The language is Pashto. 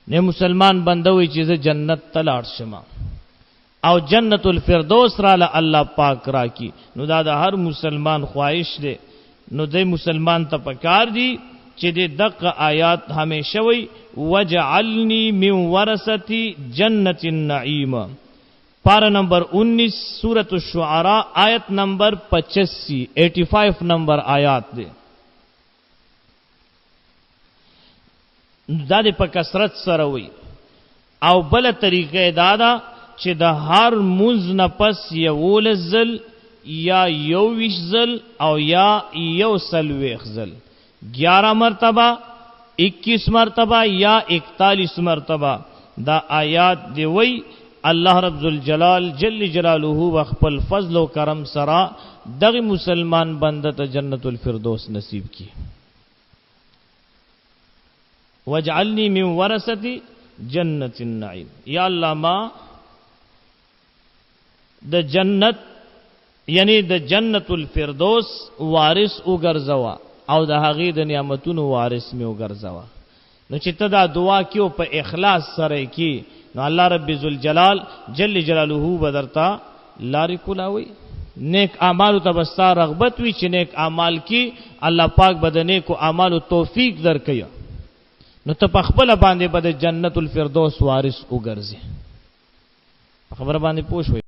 نه مسلمان بندوي چې جنت ته لاړ شم او جنت الفردوس را له الله پاک را کی، نو دا د هر مسلمان خواهش دی. نو د مسلمان ته پکار دی چې د دغه آیات همیشه وي وجعلنی من ورثه جنت النعیم. پارہ نمبر 19 سورۃ الشعراء آیت نمبر 85 نمبر آیات دے. دا دې په کثرت سره وي. او بل طریقې دادا چې د هر منځ نه پس یو ځل یا یو ویش ځل او یا یو سلويخ ځل 11 مرتبه 21 مرتبه یا 41 مرتبه دا آیات دی وی. الله رب الجلال جل جلاله وخپل فضل و کرم سرا دغه مسلمان بنده ته جنت الفردوس نصیب کی. وجعلنی من ورثه جنت النعیم. یا الله ما د جنت یعنی د جنت الفردوس وارث وګرځوا او د هغه د نعمتونو وارث می وګرځوا. نو چې ته دا دعا کیو په اخلاص سره کی نو الله رب ذوالجلال جل جلاله بدرتا لاری کولاوي. نیک اعمال ته بستا رغبت وی چې نیک اعمال کی الله پاک بدنه کو اعمال توفیق درکیا نو ته په خپل باندې بد جنت الفردوس وارث وګرځي. خبر باندې پوښوي.